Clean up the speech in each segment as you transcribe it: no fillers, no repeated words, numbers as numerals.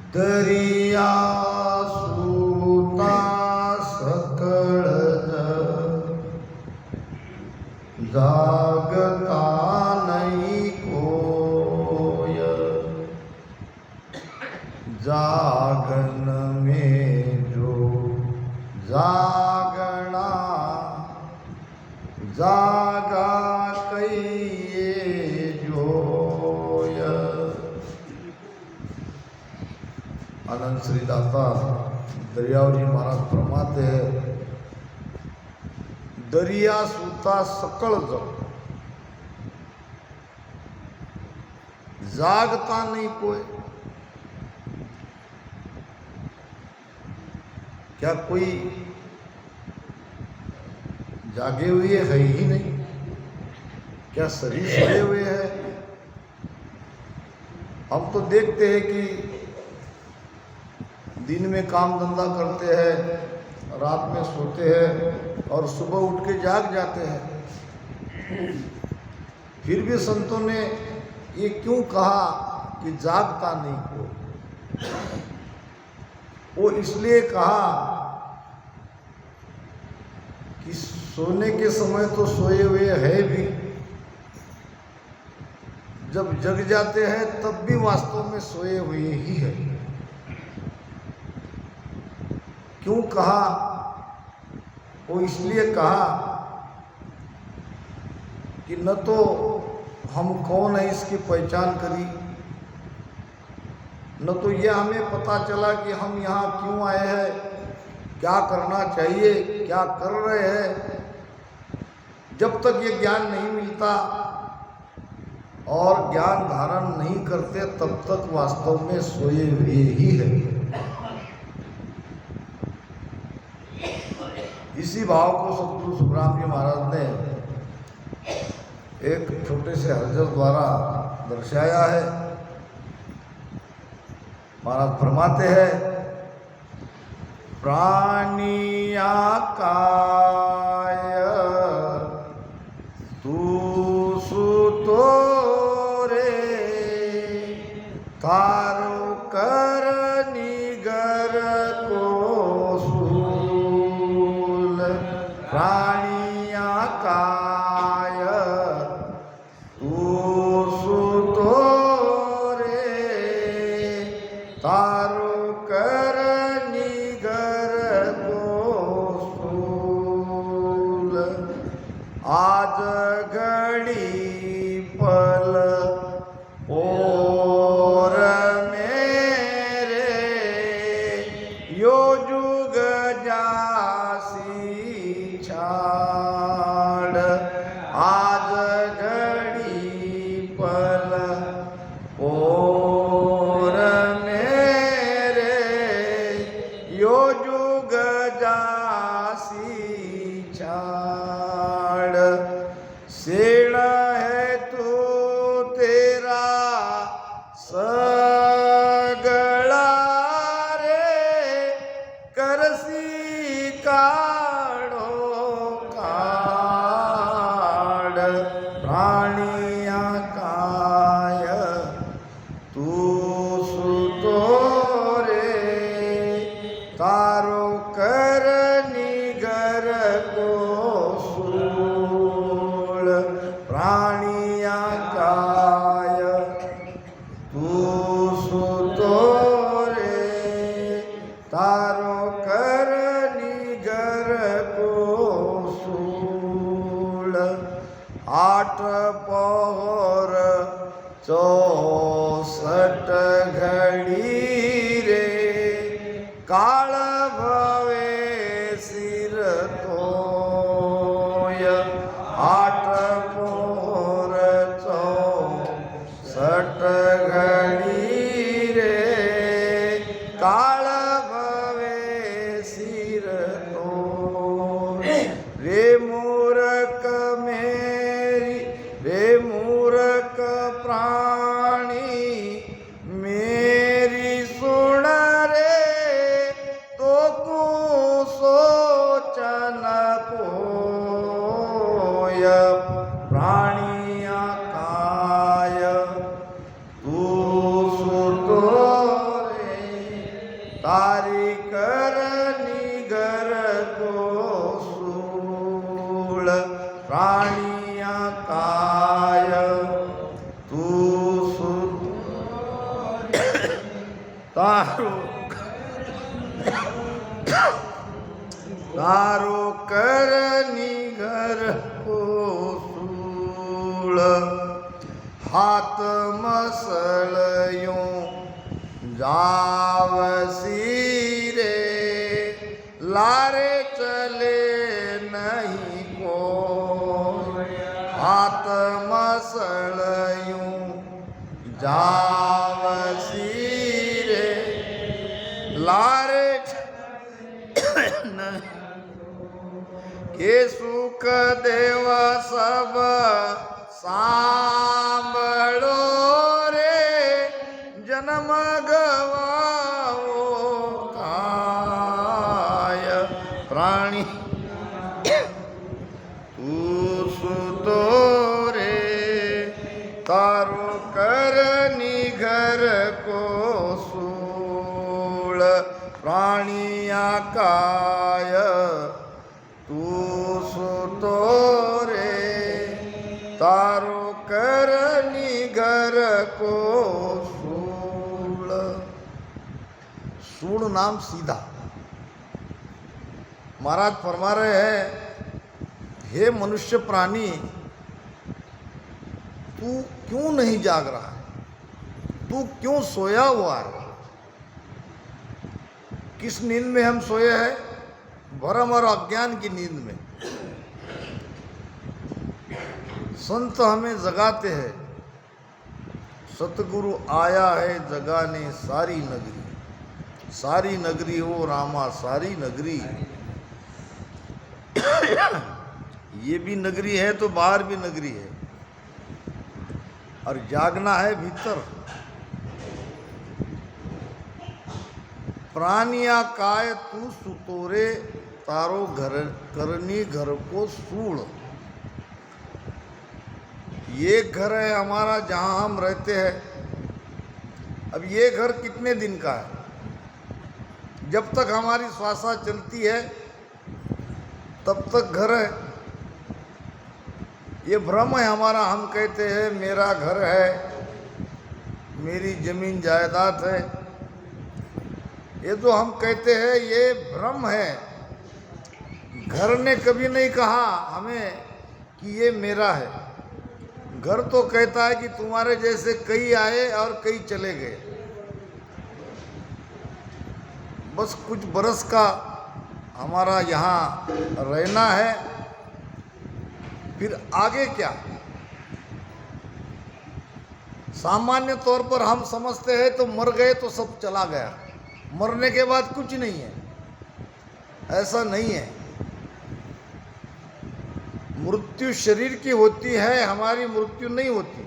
दरिया सूता सकळ जागता नहीं कोय, जागन में जो जागना जागा कहिए जोय। आनंद श्री दाता दरियावजी महाराज फरमाते हैं, दरिया सूता सकल जग, जागता नहीं कोई। क्या कोई जागे हुए है ही नहीं? क्या शरीर सोए हुए है? हम तो देखते हैं कि दिन में काम धंधा करते हैं, रात में सोते हैं और सुबह उठ के जाग जाते हैं। फिर भी संतों ने ये क्यों कहा कि जागता नहीं कोई? वो इसलिए कहा कि सोने के समय तो सोए हुए है भी, जब जग जाते हैं तब भी वास्तव में सोए हुए ही है। क्यों कहा? वो इसलिए कहा कि न तो हम कौन है इसकी पहचान करी, न तो यह हमें पता चला कि हम यहाँ क्यों आए हैं, क्या करना चाहिए, क्या कर रहे हैं। जब तक ये ज्ञान नहीं मिलता और ज्ञान धारण नहीं करते तब तक वास्तव में सोए हुए ही है। इसी भाव को सतगुरु सुखराम जी महाराज ने एक छोटे से हरजल द्वारा दर्शाया है। महाराज फरमाते हैं, प्राणिया काय तू सुतो रे, तारो कर निगर को सूल। प्राणिया काय तू सुतो रे, तारो कर आज घड़ी पल और मेरे, यो जुग जासी छाड़। आज घड़ी पल और मेरे, यो जुग जासी छाड़। सेण है तू तेरा सगळा रे, करसी काढो काढ। प्राणिया काय तू सुतो रे, तारो कर निगर को सूळ। प्राणिया काय तू सुतो रे, तारो कर निगर को सूळ। आठ पहर 64 घड़ी रे, काळ भवे सिर तोय। आठ पहर 64 घड़ी रे, काळ भवे सिर तोय। रे मूरख मेरी, रे मूरख प्राणी मेरी हाथ मसलयूं जावसी रे, लारे चले नहीं को। हाथ मसलयूं जावसी रे, लारे नहीं के। सुख देव सब सांभळो रे, जन्म गवाओ काय। प्राणी तू सुतो रे, तारो करनी घर को सूळ। प्राणिया काय तू सुतो रे, तारो करनी घर को सूळ। सूळ नाम सीधा। महाराज फरमा रहे हैं, हे मनुष्य प्राणी, तू क्यों नहीं जाग रहा है? तू क्यों सोया हुआ है? किस नींद में हम सोए हैं? भ्रम और अज्ञान की नींद में। संत हमें जगाते हैं। सतगुरु आया है जगाने सारी नगरी। सारी नगरी हो रामा, सारी नगरी। ये भी नगरी है तो बाहर भी नगरी है, और जागना है भीतर। प्राणिया काय तू सुतोरे, तारो घर करनी घर को सूळ। ये घर है हमारा जहाँ हम रहते हैं। अब ये घर कितने दिन का है? जब तक हमारी श्वासा चलती है तब तक घर है। ये भ्रम है हमारा। हम कहते हैं मेरा घर है, मेरी जमीन जायदाद है। ये जो हम कहते हैं ये भ्रम है। घर ने कभी नहीं कहा हमें कि ये मेरा है। घर तो कहता है कि तुम्हारे जैसे कई आए और कई चले गए। बस कुछ बरस का हमारा यहाँ रहना है, फिर आगे क्या? सामान्य तौर पर हम समझते हैं तो मर गए तो सब चला गया, मरने के बाद कुछ नहीं है। ऐसा नहीं है। मृत्यु शरीर की होती है, हमारी मृत्यु नहीं होती।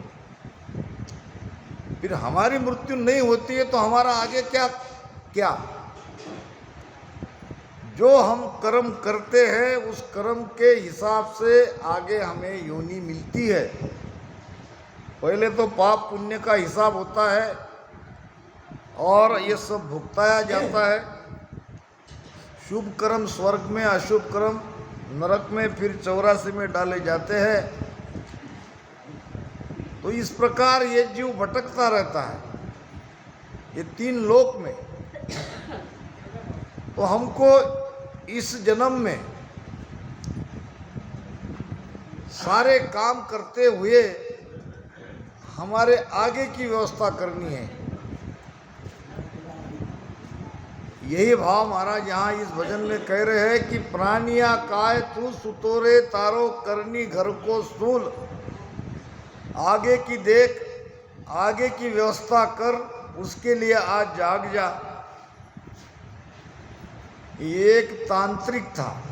फिर हमारी मृत्यु नहीं होती है तो हमारा आगे क्या? क्या जो हम कर्म करते हैं उस कर्म के हिसाब से आगे हमें योनि मिलती है। पहले तो पाप पुण्य का हिसाब होता है और ये सब भुगताया जाता है। शुभ कर्म स्वर्ग में, अशुभ कर्म नरक में, फिर 84 में डाले जाते हैं। तो इस प्रकार ये जीव भटकता रहता है ये 3 लोक में। तो हमको इस जन्म में सारे काम करते हुए हमारे आगे की व्यवस्था करनी है। यही भाव महाराज यहाँ इस भजन में कह रहे हैं कि प्राणिया काय तू सुतोरे, तारो करनी घर को सूल। आगे की देख, आगे की व्यवस्था कर, उसके लिए आज जाग जा। एक तांत्रिक था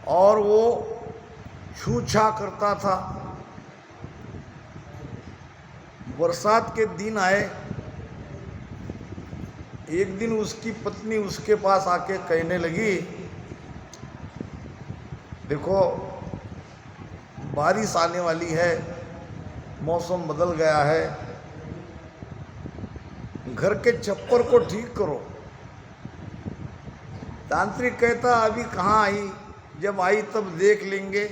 और वो छूछा करता था। बरसात के दिन आए, एक दिन उसकी पत्नी उसके पास आके कहने लगी, देखो बारिश आने वाली है, मौसम बदल गया है, घर के छप्पर को ठीक करो। तांत्रिक कहता अभी कहाँ आई, जब आई तब देख लेंगे,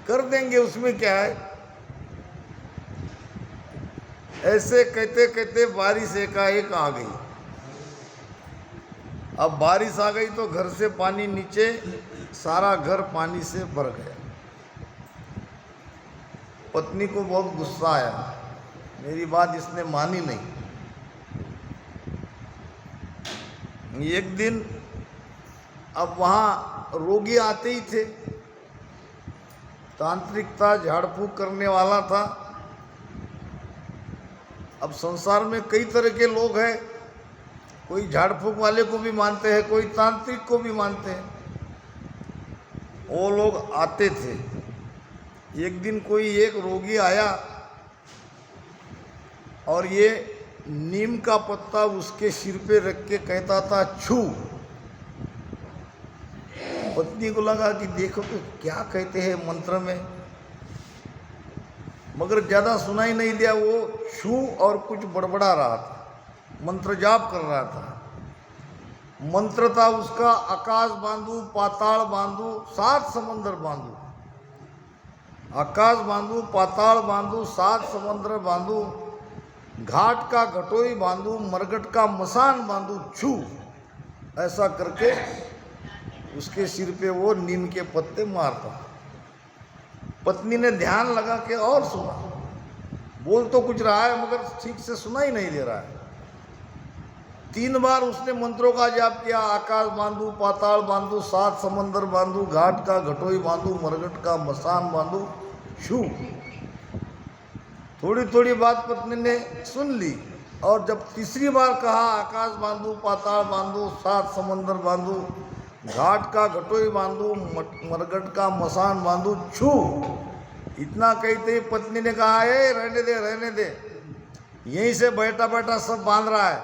कर देंगे, उसमें क्या है। ऐसे कहते कहते बारिश एकाएक आ गई। अब बारिश आ गई तो घर से पानी नीचे, सारा घर पानी से भर गया। पत्नी को बहुत गुस्सा आया, मेरी बात इसने मानी नहीं। एक दिन अब वहाँ रोगी आते ही थे, तांत्रिक था, झाड़ फूक करने वाला था। अब संसार में कई तरह के लोग हैं, कोई झाड़ फूक वाले को भी मानते हैं, कोई तांत्रिक को भी मानते हैं। वो लोग आते थे। एक दिन कोई एक रोगी आया और ये नीम का पत्ता उसके सिर पे रख के कहता था छू। पत्नी को लगा कि देखो तो क्या कहते हैं मंत्र में, मगर ज्यादा सुनाई नहीं दिया। वो छू और कुछ बड़बड़ा रहा था, मंत्र जाप कर रहा था। मंत्र था उसका, आकाश बांधू, पाताल बांधू, 7 समंदर बांधू। आकाश बांधू, पाताल बांधू, 7 समंदर बांधू, घाट का घटोई बांधू, मरगट का मसान बांधू, छू। ऐसा करके उसके सिर पे वो नीम के पत्ते मारता। पत्नी ने ध्यान लगा के और सुना, बोल तो कुछ रहा है मगर ठीक से सुना ही नहीं दे रहा है। 3 बार उसने मंत्रों का जाप किया, आकाश बांधू, पाताल बांधू, 7 समंदर बांधू, घाट का घटोई बांधू, मरगट का मसान बांधू, छू। थोड़ी थोड़ी बात पत्नी ने सुन ली और जब तीसरी बार कहा आकाश बांधू, पाताल बांधू, 7 समंदर बांधू, घाट का घटोई बांधू, मरगट का मसान बांधू, छू। इतना कहते ही पत्नी ने कहा, ए रहने दे रहने दे, यहीं से बैठा बैठा सब बांध रहा है,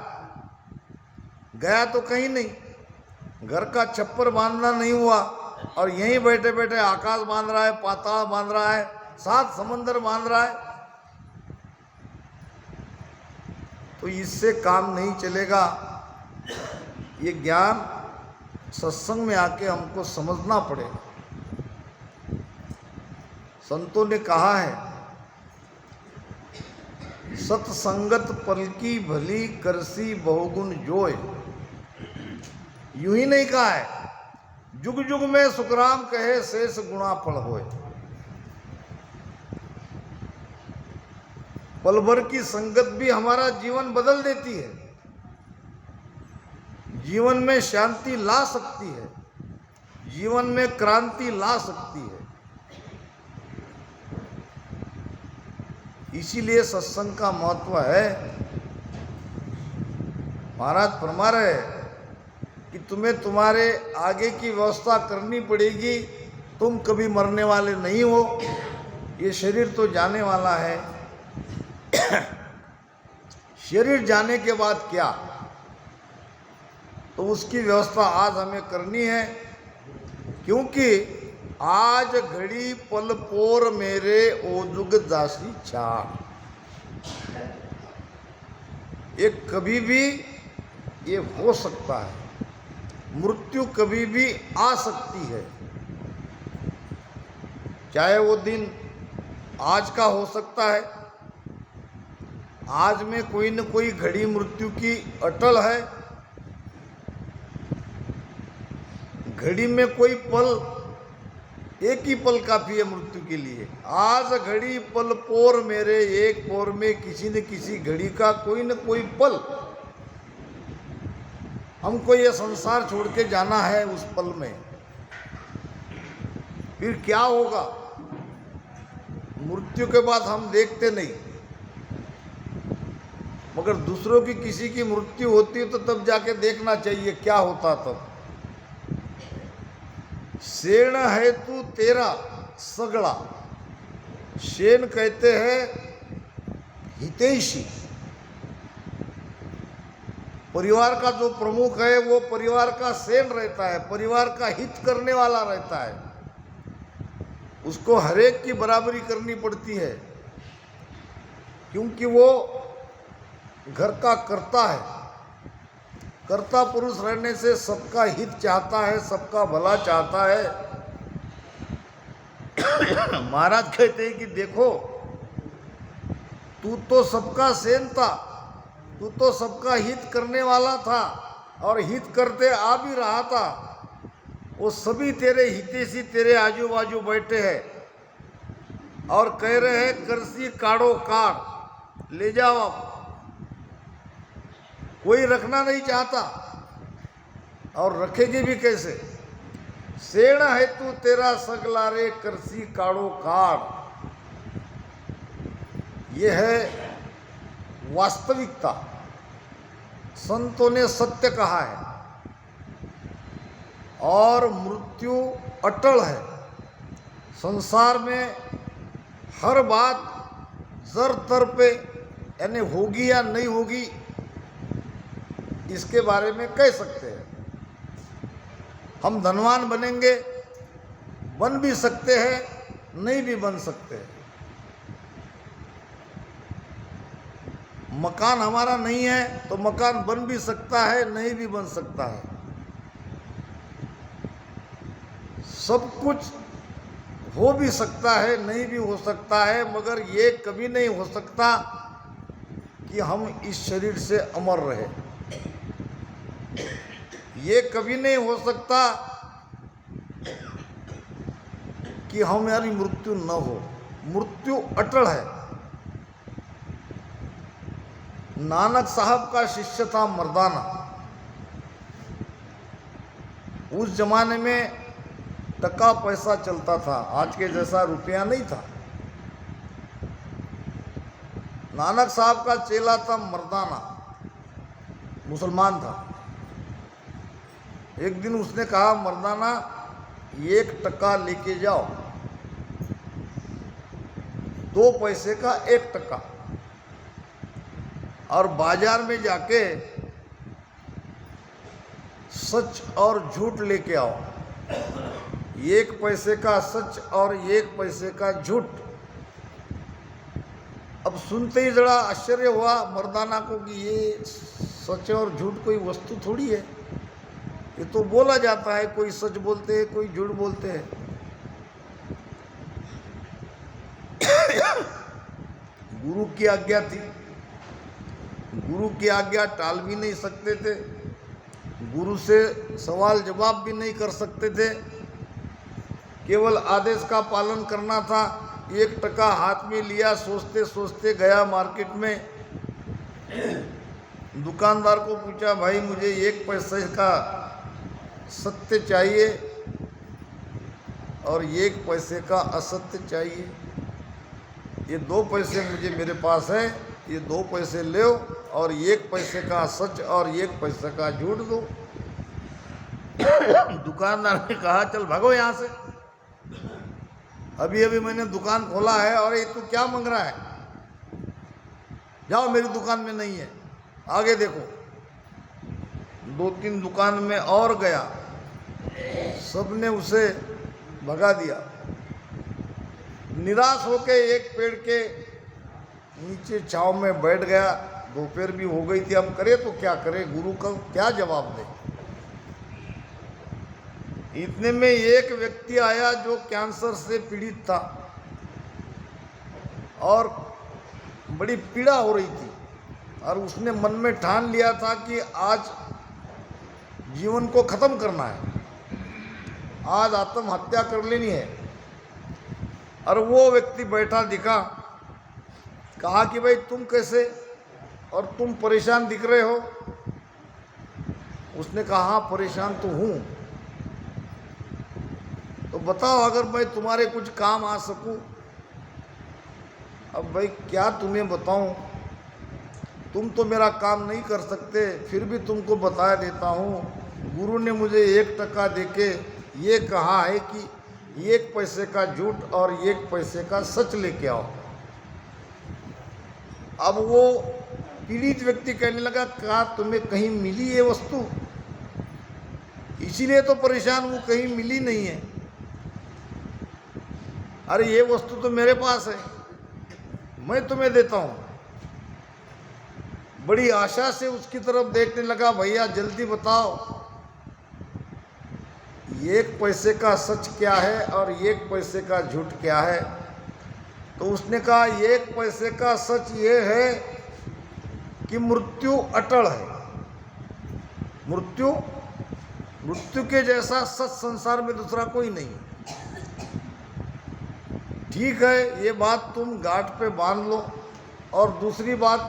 गया तो कहीं नहीं, घर का छप्पर बांधना नहीं हुआ और यहीं बैठे बैठे आकाश बांध रहा है, पाताल बांध रहा है, 7 समंदर बांध रहा है। तो इससे काम नहीं चलेगा। ये ज्ञान सत्संग में आके हमको समझना पड़ेगा। संतों ने कहा है, सत्संगत पलकी भली करसी बहुगुण जोय। यूं ही नहीं कहा है, जुग जुग में सुखराम कहे शेष गुणा फल होए। पल भर की संगत भी हमारा जीवन बदल देती है, जीवन में शांति ला सकती है, जीवन में क्रांति ला सकती है। इसीलिए सत्संग का महत्व है। महाराज फरमा रहे कि तुम्हें तुम्हारे आगे की व्यवस्था करनी पड़ेगी, तुम कभी मरने वाले नहीं हो, ये शरीर तो जाने वाला है। शरीर जाने के बाद क्या, तो उसकी व्यवस्था आज हमें करनी है। क्योंकि आज घड़ी पल पोर मेरे ओजुग दासी छाड़। ये कभी भी ये हो सकता है, मृत्यु कभी भी आ सकती है। चाहे वो दिन आज का हो सकता है, आज में कोई न कोई घड़ी मृत्यु की अटल है, घड़ी में कोई पल, एक ही पल काफी है मृत्यु के लिए। आज घड़ी पल पोर मेरे, एक पोर में किसी न किसी घड़ी का कोई न कोई पल। हमको ये संसार छोड़ के जाना है उस पल में। फिर क्या होगा, मृत्यु के बाद हम देखते नहीं, मगर दूसरों की किसी की मृत्यु होती है तो तब जाके देखना चाहिए क्या होता तब। शेण है तू तेरा सगड़ा। शेन कहते हैं हितैषी। परिवार का जो प्रमुख है वो परिवार का शेन रहता है, परिवार का हित करने वाला रहता है, उसको हरेक की बराबरी करनी पड़ती है, क्योंकि वो घर का कर्ता है। कर्ता पुरुष रहने से सबका हित चाहता है, सबका भला चाहता है। महाराज कहते हैं कि देखो, तू तो सबका सेन था, तू तो सबका हित करने वाला था और हित करते आ भी रहा था। वो सभी तेरे हितैषी तेरे आजू बाजू बैठे हैं, और कह रहे हैं करसी काढ़ो काढ़ ले जाओ आप। कोई रखना नहीं चाहता और रखेगी भी कैसे। सेण है तू तेरा सगलारे करसी काढ़ो काढ़। ये है वास्तविकता। संतों ने सत्य कहा है और मृत्यु अटल है। संसार में हर बात जर तर पे यानी होगी या नहीं होगी इसके बारे में कह सकते हैं। हम धनवान बनेंगे, बन भी सकते हैं, नहीं भी बन सकते हैं। मकान हमारा नहीं है तो मकान बन भी सकता है, नहीं भी बन सकता है। सब कुछ हो भी सकता है, नहीं भी हो सकता है, मगर ये कभी नहीं हो सकता कि हम इस शरीर से अमर रहे। ये कभी नहीं हो सकता कि हमारी मृत्यु न हो। मृत्यु अटल है। नानक साहब का शिष्य था मर्दाना। उस जमाने में टका पैसा चलता था, आज के जैसा रुपया नहीं था। नानक साहब का चेला था मर्दाना, मुसलमान था। एक दिन उसने कहा, मर्दाना 1 टका लेके जाओ, 2 पैसे का 1 टका, और बाजार में जाके सच और झूठ लेके आओ। 1 पैसे का सच और 1 पैसे का झूठ। अब सुनते ही जरा आश्चर्य हुआ मर्दाना को कि ये सच और झूठ कोई वस्तु थोड़ी है, ये तो बोला जाता है। कोई सच बोलते हैं, कोई झूठ बोलते हैं। गुरु की आज्ञा थी, गुरु की आज्ञा टाल भी नहीं सकते थे, गुरु से सवाल जवाब भी नहीं कर सकते थे, केवल आदेश का पालन करना था। 1 टका हाथ में लिया, सोचते सोचते गया मार्केट में। दुकानदार को पूछा, भाई मुझे 1 पैसे का सत्य चाहिए और 1 पैसे का असत्य चाहिए। ये 2 पैसे मुझे मेरे पास है, ये 2 पैसे ले और 1 पैसे का सच और 1 पैसे का झूठ दो। दुकानदार ने कहा, चल भागो यहाँ से, अभी अभी मैंने दुकान खोला है और ये तू क्या मांग रहा है, जाओ मेरी दुकान में नहीं है, आगे देखो। 2-3 दुकान में और गया, सबने उसे भगा दिया। निराश होके एक पेड़ के नीचे छांव में बैठ गया। दोपहर भी हो गई थी, अब करे तो क्या करे, गुरु का क्या जवाब दे। इतने में एक व्यक्ति आया जो कैंसर से पीड़ित था और बड़ी पीड़ा हो रही थी, और उसने मन में ठान लिया था कि आज जीवन को खत्म करना है, आज आत्महत्या कर लेनी है। और वो व्यक्ति बैठा दिखा, कहा कि भाई तुम कैसे, और तुम परेशान दिख रहे हो। उसने कहा, हाँ परेशान तो हूँ, तो बताओ अगर मैं तुम्हारे कुछ काम आ सकूं। अब भाई क्या तुम्हें बताऊं, तुम तो मेरा काम नहीं कर सकते, फिर भी तुमको बता देता हूँ। गुरु ने मुझे 1 टका देके ये कहा है कि 1 पैसे का झूठ और 1 पैसे का सच लेके आओ। अब वो पीड़ित व्यक्ति कहने लगा, क्या तुम्हें कहीं मिली ये वस्तु, इसीलिए तो परेशान हूँ, कहीं मिली नहीं है। अरे ये वस्तु तो मेरे पास है, मैं तुम्हें देता हूँ। बड़ी आशा से उसकी तरफ देखने लगा, भैया जल्दी बताओ 1 पैसे का सच क्या है और 1 पैसे का झूठ क्या है। तो उसने कहा, 1 पैसे का सच ये है कि मृत्यु अटल है। मृत्यु के जैसा सच संसार में दूसरा कोई नहीं। ठीक है, ये बात तुम गांठ पे बांध लो। और दूसरी बात,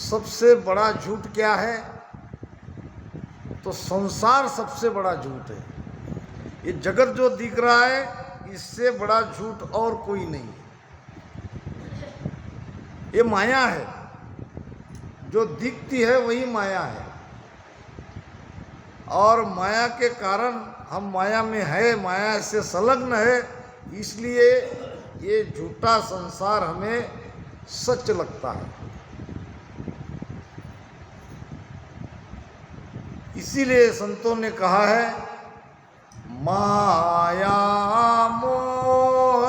सबसे बड़ा झूठ क्या है? तो संसार सबसे बड़ा झूठ है। ये जगत जो दिख रहा है, इससे बड़ा झूठ और कोई नहीं है। ये माया है, जो दिखती है वही माया है। और माया के कारण हम माया में है, माया से संलग्न है, इसलिए ये झूठा संसार हमें सच लगता है। इसीलिए संतों ने कहा है, माया मोह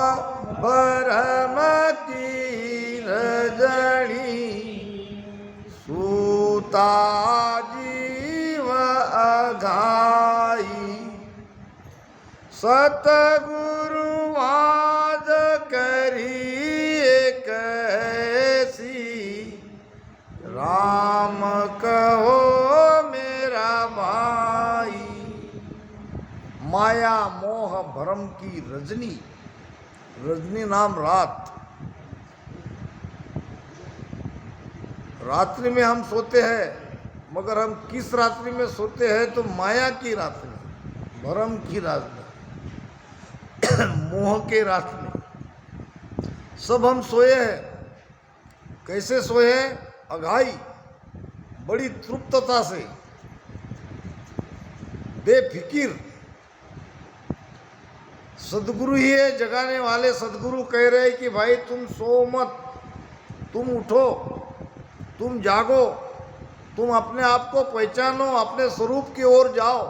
भरम की रजनी, सूता जीव अघाई, सतगुरु वाद करिए कैसी, राम कहो मेरा भाई। माया मोह भरम की रजनी, रजनी नाम रात। रात्रि में हम सोते हैं, मगर हम किस रात्रि में सोते हैं? तो माया की रात्रि, भरम की रात्रि, मोह के रात्रि सब हम सोए हैं। कैसे सोए हैं? अघाई, बड़ी तृप्तता से, बेफिकिर। सदगुरु ही है जगाने वाले। सदगुरु कह रहे हैं कि भाई तुम सो मत, तुम उठो, तुम जागो, तुम अपने आप को पहचानो, अपने स्वरूप की ओर जाओ।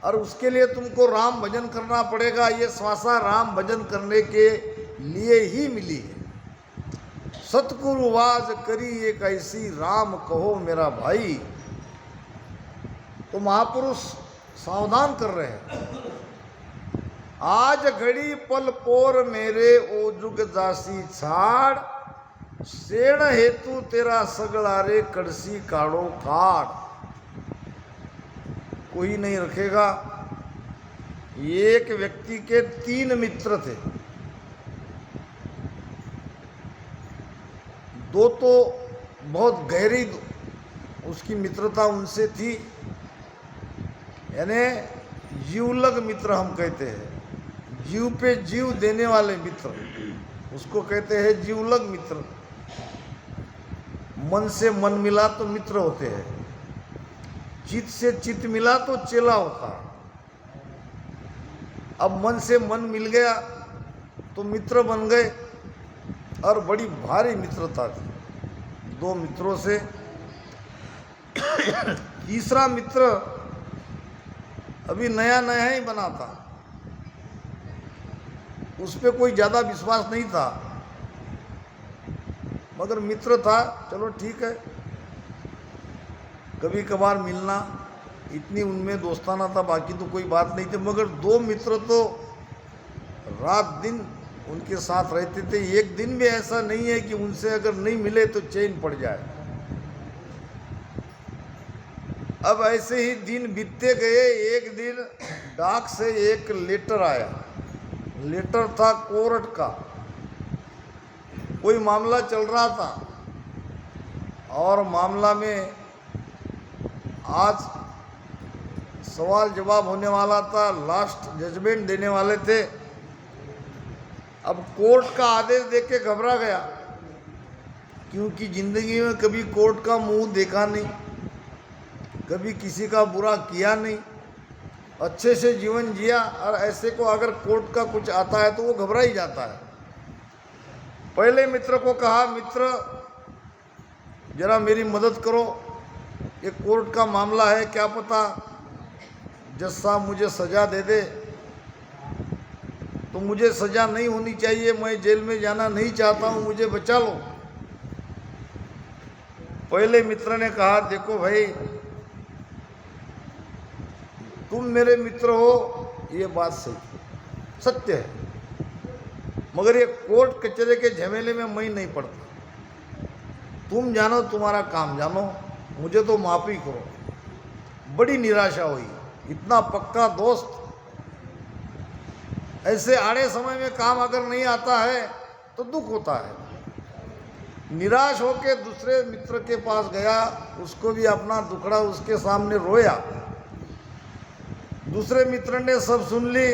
और उसके लिए तुमको राम भजन करना पड़ेगा। ये श्वासा राम भजन करने के लिए ही मिली है। सतगुरु वाज करी एक ऐसी, राम कहो मेरा भाई। तो महापुरुष सावधान कर रहे हैं, आज घड़ी पल पोर मेरे ओ जुग जासी छाड़, सेण हेतु तेरा सगड़ा रे कड़सी काढ़ो काढ़। कोई नहीं रखेगा। एक व्यक्ति के 3 मित्र थे। 2 तो बहुत गहरी उसकी मित्रता उनसे थी, यानी जीवलग मित्र हम कहते हैं। जीव पे जीव देने वाले मित्र, उसको कहते हैं जीवलग मित्र। मन से मन मिला तो मित्र होते हैं, चित्त से चित्त मिला तो चेला होता है। अब मन से मन मिल गया तो मित्र बन गए, और बड़ी भारी मित्रता थी 2 मित्रों से। तीसरा मित्र अभी नया नया ही बना था, उस पर कोई ज़्यादा विश्वास नहीं था, मगर मित्र था, चलो ठीक है, कभी कभार मिलना, इतनी उनमें दोस्ताना था, बाकी तो कोई बात नहीं थी। मगर 2 मित्र तो रात दिन उनके साथ रहते थे। एक दिन भी ऐसा नहीं है कि उनसे अगर नहीं मिले तो चैन पड़ जाए। अब ऐसे ही दिन बीतते गए। एक दिन डाक से एक लेटर आया। लेटर था कोर्ट का, कोई मामला चल रहा था, और मामला में आज सवाल जवाब होने वाला था, लास्ट जजमेंट देने वाले थे। अब कोर्ट का आदेश देख के घबरा गया, क्योंकि ज़िंदगी में कभी कोर्ट का मुंह देखा नहीं, कभी किसी का बुरा किया नहीं, अच्छे से जीवन जिया, और ऐसे को अगर कोर्ट का कुछ आता है तो वो घबरा ही जाता है। पहले मित्र को कहा, मित्र जरा मेरी मदद करो, ये कोर्ट का मामला है, क्या पता जज साहब मुझे सज़ा दे दे। तो मुझे सज़ा नहीं होनी चाहिए, मैं जेल में जाना नहीं चाहता हूँ, मुझे बचा लो। पहले मित्र ने कहा, देखो भाई तुम मेरे मित्र हो, ये बात सही, सत्य है, मगर ये कोर्ट कचहरे के झमेले में मैं नहीं पड़ता। तुम जानो, तुम्हारा काम जानो, मुझे तो माफ़ ही करो। बड़ी निराशा हुई, इतना पक्का दोस्त ऐसे आड़े समय में काम अगर नहीं आता है तो दुख होता है। निराश होकर दूसरे मित्र के पास गया, उसको भी अपना दुखड़ा उसके सामने रोया। दूसरे मित्र ने सब सुन ली।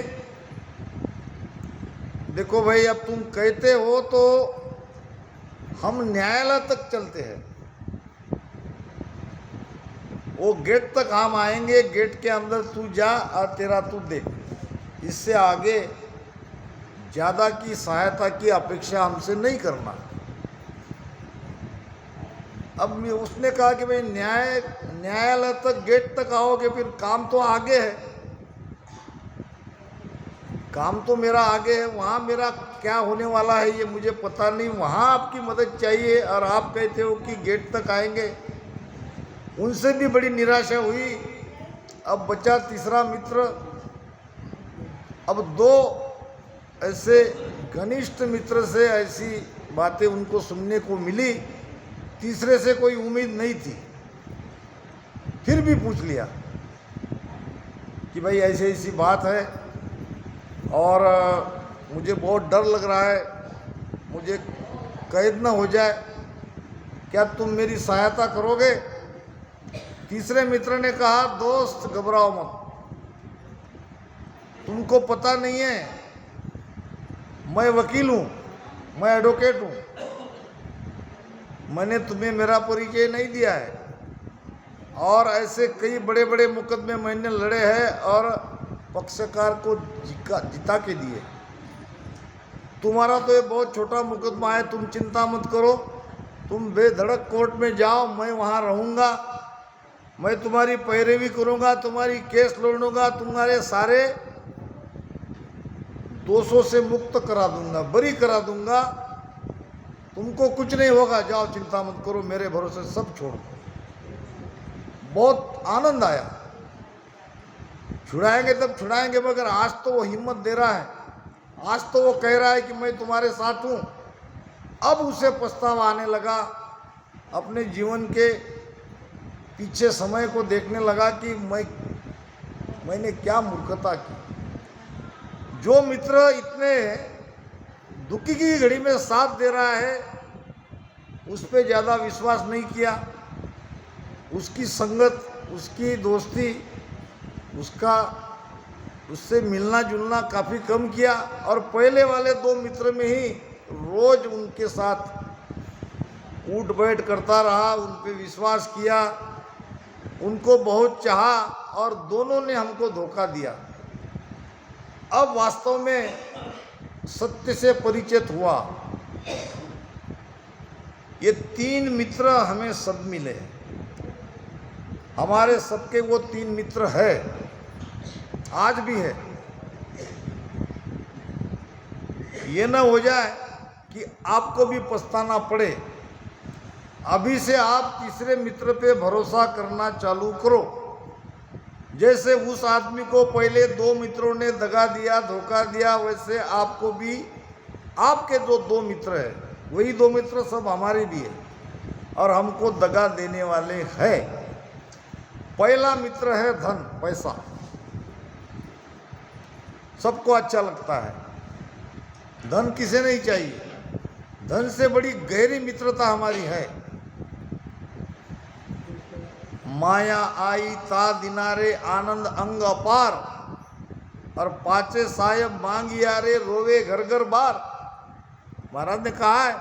देखो भाई, अब तुम कहते हो तो हम न्यायालय तक चलते हैं, वो गेट तक हम आएंगे, गेट के अंदर तू जा और तेरा तू देख, इससे आगे ज़्यादा की सहायता की अपेक्षा हमसे नहीं करना। अब उसने कहा कि भाई न्यायालय तक, गेट तक आओगे, फिर काम तो आगे है, काम तो मेरा आगे है, वहाँ मेरा क्या होने वाला है ये मुझे पता नहीं, वहाँ आपकी मदद चाहिए और आप कहते हो कि गेट तक आएंगे। उनसे भी बड़ी निराशा हुई। अब बचा तीसरा मित्र। अब दो ऐसे घनिष्ठ मित्र से ऐसी बातें उनको सुनने को मिली, तीसरे से कोई उम्मीद नहीं थी। फिर भी पूछ लिया कि भाई ऐसी ऐसी बात है और मुझे बहुत डर लग रहा है, मुझे कैद न हो जाए, क्या तुम मेरी सहायता करोगे? तीसरे मित्र ने कहा, दोस्त घबराओ मत, तुमको पता नहीं है मैं वकील हूँ, मैं एडवोकेट हूँ, मैंने तुम्हें मेरा परिचय नहीं दिया है और ऐसे कई बड़े बड़े मुकदमे मैंने लड़े हैं और पक्षकार को जिता के दिए। तुम्हारा तो ये बहुत छोटा मुकदमा है, तुम चिंता मत करो, तुम बेधड़क कोर्ट में जाओ, मैं वहाँ रहूँगा, मैं तुम्हारी पैरवी करूँगा, तुम्हारी केस लड़ूंगा, तुम्हारे सारे दोषों से मुक्त करा दूंगा, बरी करा दूंगा, तुमको कुछ नहीं होगा, जाओ चिंता मत करो, मेरे भरोसे सब छोड़ दो। बहुत आनंद आया। छुड़ाएंगे तब छुड़ाएंगे, मगर आज तो वो हिम्मत दे रहा है, आज तो वो कह रहा है कि मैं तुम्हारे साथ हूँ। अब उसे पछतावा आने लगा, अपने जीवन के पीछे समय को देखने लगा कि मैंने क्या मूर्खता की। जो मित्र इतने दुखी की घड़ी में साथ दे रहा है, उस पर ज़्यादा विश्वास नहीं किया, उसकी संगत, उसकी दोस्ती, उससे मिलना जुलना काफ़ी कम किया और पहले वाले दो मित्र में ही रोज़ उनके साथ उठ बैठ करता रहा, उन पे विश्वास किया, उनको बहुत चाहा और दोनों ने हमको धोखा दिया। अब वास्तव में सत्य से परिचित हुआ। ये तीन मित्र हमें सब मिले, हमारे सबके वो तीन मित्र है, आज भी है। ये न हो जाए कि आपको भी पछताना पड़े। अभी से आप तीसरे मित्र पे भरोसा करना चालू करो। जैसे उस आदमी को पहले दो मित्रों ने दगा दिया, धोखा दिया, वैसे आपको भी आपके जो दो मित्र हैं, वही दो मित्र सब हमारे भी है और हमको दगा देने वाले हैं। पहला मित्र है धन, पैसा। सबको अच्छा लगता है, धन किसे नहीं चाहिए। धन से बड़ी गहरी मित्रता हमारी है। माया आई ता दिनारे आनंद अंग अपार, और पाचे साहेब मांगिया रे रोवे घर घर बार। महाराज ने कहा है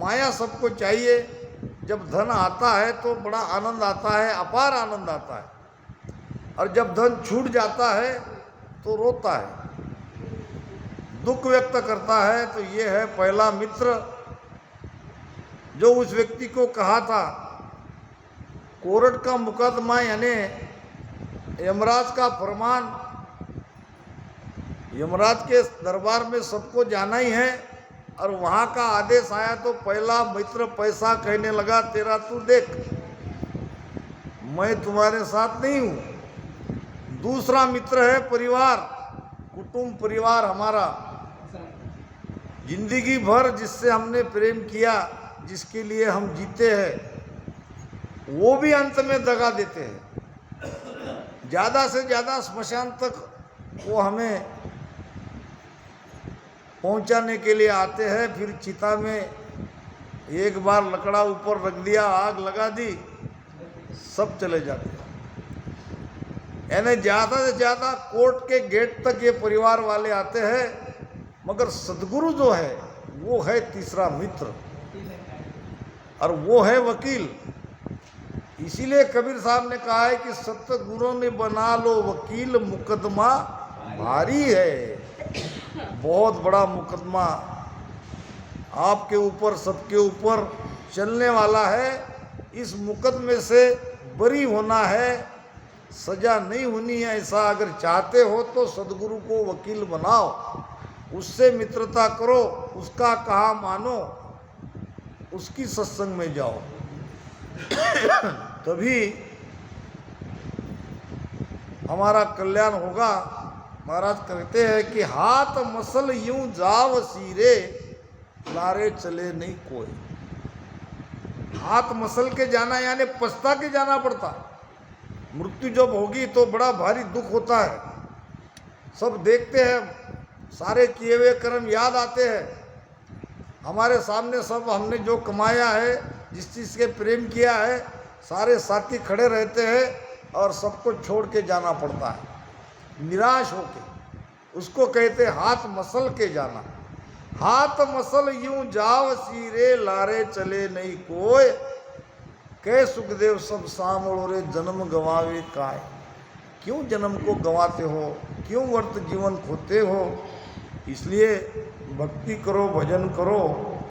माया सबको चाहिए, जब धन आता है तो बड़ा आनंद आता है, अपार आनंद आता है, और जब धन छूट जाता है तो रोता है, दुख व्यक्त करता है। तो ये है पहला मित्र, जो उस व्यक्ति को कहा था कोर्ट का मुकदमा यानी यमराज का फरमान, यमराज के दरबार में सबको जाना ही है, और वहाँ का आदेश आया तो पहला मित्र पैसा कहने लगा तेरा तू देख, मैं तुम्हारे साथ नहीं हूँ। दूसरा मित्र है परिवार, कुटुंब परिवार हमारा, जिंदगी भर जिससे हमने प्रेम किया, जिसके लिए हम जीते हैं, वो भी अंत में दगा देते हैं। ज़्यादा से ज़्यादा स्मशान तक वो हमें पहुंचाने के लिए आते हैं, फिर चिता में एक बार लकड़ा ऊपर रख दिया, आग लगा दी, सब चले जाते हैं। यानी ज़्यादा से ज़्यादा कोर्ट के गेट तक ये परिवार वाले आते हैं, मगर सदगुरु जो है वो है तीसरा मित्र, और वो है वकील। इसीलिए कबीर साहब ने कहा है कि सतगुरु ने बना लो वकील, मुकदमा भारी है, बहुत बड़ा मुकदमा आपके ऊपर सबके ऊपर चलने वाला है। इस मुकदमे से बरी होना है, सजा नहीं होनी है। ऐसा अगर चाहते हो तो सदगुरु को वकील बनाओ, उससे मित्रता करो, उसका कहा मानो, उसकी सत्संग में जाओ, तभी हमारा कल्याण होगा। महाराज कहते हैं कि हाथ मसल यूं जाव सीरे, लारे चले नहीं कोई। हाथ मसल के जाना यानी पछता के जाना पड़ता। मृत्यु जब होगी तो बड़ा भारी दुख होता है। सब देखते हैं, सारे किए हुए कर्म याद आते हैं, हमारे सामने सब हमने जो कमाया है, जिस चीज़ के प्रेम किया है, सारे साथी खड़े रहते हैं और सबको छोड़ के जाना पड़ता है निराश होके। उसको कहते हाथ मसल के जाना। हाथ मसल यूं जाव सीरे, लारे चले नहीं कोय। कह सुखदेव सब सामों रे, जन्म गवावे काय। क्यों जन्म को गंवाते हो, क्यों वर्त जीवन खोते हो। इसलिए भक्ति करो, भजन करो,